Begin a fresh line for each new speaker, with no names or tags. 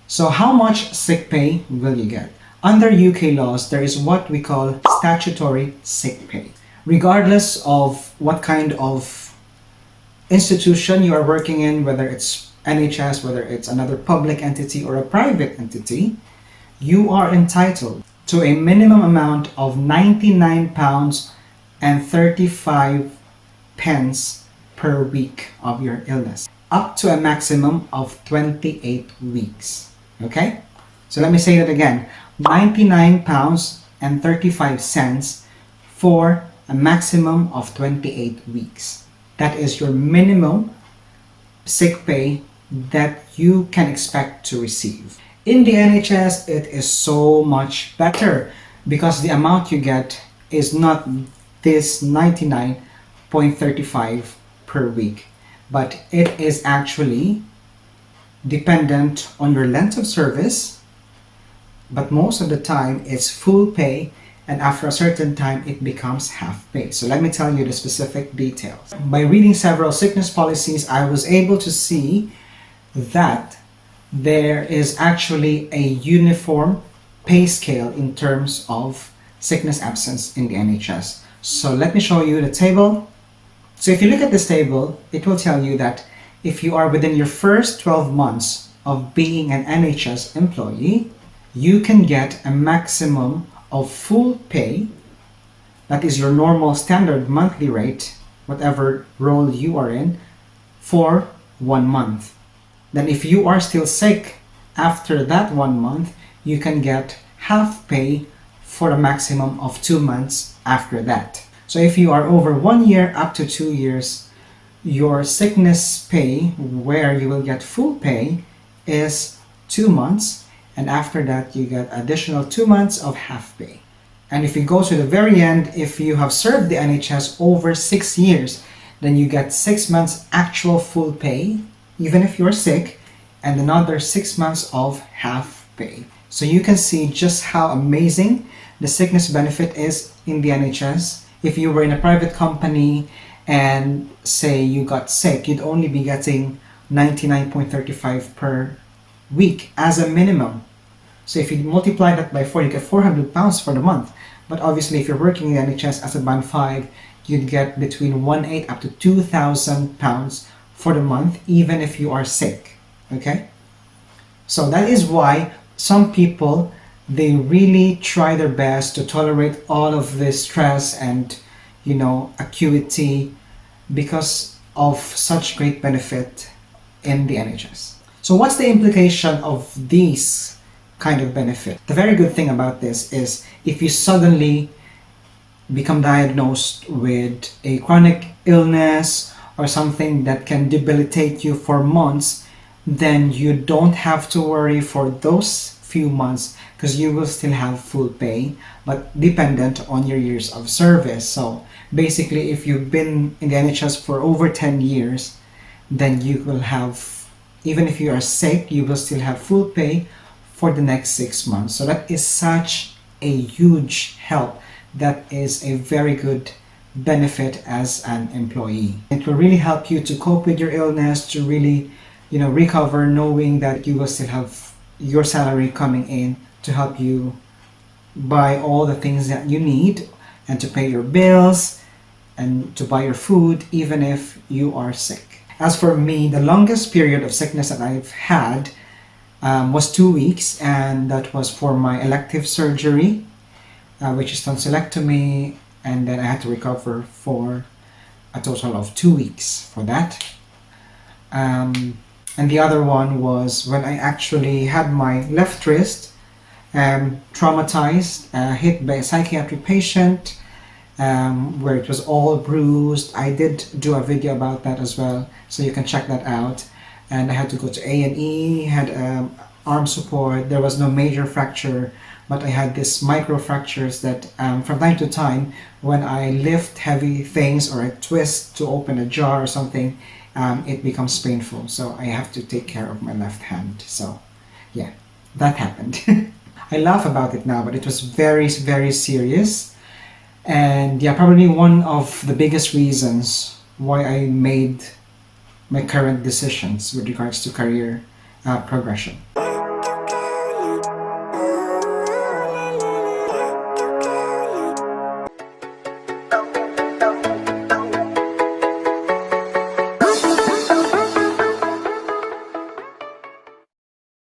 So how much sick pay will you get? Under UK laws, there is what we call statutory sick pay. Regardless of what kind of institution you are working in, whether it's NHS, whether it's another public entity or a private entity, you are entitled to a minimum amount of £99 and 35 pence per week of your illness, up to a maximum of 28 weeks. Okay? So let me say that again. £99 and 35 cents for a maximum of 28 weeks. That is your minimum sick pay that you can expect to receive. In the NHS, it is so much better because the amount you get is not this 99.35 per week, but it is actually dependent on your length of service, but most of the time it's full pay, and after a certain time it becomes half pay. So let me tell you the specific details. By reading several sickness policies, I was able to see that there is actually a uniform pay scale in terms of sickness absence in the NHS. So let me show you the table. So if you look at this table, it will tell you that if you are within your first 12 months of being an NHS employee, you can get a maximum of full pay, that is your normal standard monthly rate, whatever role you are in, for 1 month. Then if you are still sick after that 1 month, you can get half pay for a maximum of 2 months after that. So if you are over 1 year up to 2 years, your sickness pay, where you will get full pay, is 2 months, and after that you get additional 2 months of half pay. And if you go to the very end, if you have served the NHS over 6 years, then you get 6 months actual full pay, even if you're sick, and another 6 months of half pay. So you can see just how amazing the sickness benefit is in the NHS. If you were in a private company and say you got sick, you'd only be getting 99.35 per week as a minimum. So if you multiply that by 4, you get £400 for the month. But obviously if you're working in the NHS as a band 5, you'd get between 1,800 up to £2,000 for the month, even if you are sick. Okay? So that is why some people, they really try their best to tolerate all of this stress and, acuity because of such great benefit in the NHS. So what's the implication of these kind of benefit? The very good thing about this is if you suddenly become diagnosed with a chronic illness or something that can debilitate you for months, then you don't have to worry for those few months because you will still have full pay, but dependent on your years of service. So basically, if you've been in the NHS for over 10 years, then you will have, even if you are sick, you will still have full pay for the next 6 months. So that is such a huge help. That is a very good benefit as an employee. It will really help you to cope with your illness, to really, recover, knowing that you will still have your salary coming in to help you buy all the things that you need and to pay your bills and to buy your food, even if you are sick. As for me, the longest period of sickness that I've had was 2 weeks, and that was for my elective surgery, which is tonsillectomy, and then I had to recover for a total of 2 weeks for that. And the other one was when I actually had my left wrist traumatized, hit by a psychiatric patient, where it was all bruised. I did do a video about that as well, so you can check that out. And I had to go to A&E, had arm support. There was no major fracture, but I had these micro fractures that from time to time, when I lift heavy things or I twist to open a jar or something, it becomes painful. So I have to take care of my left hand. So yeah, that happened. I laugh about it now, but it was very, very serious. And yeah, probably one of the biggest reasons why I made my current decisions with regards to career progression.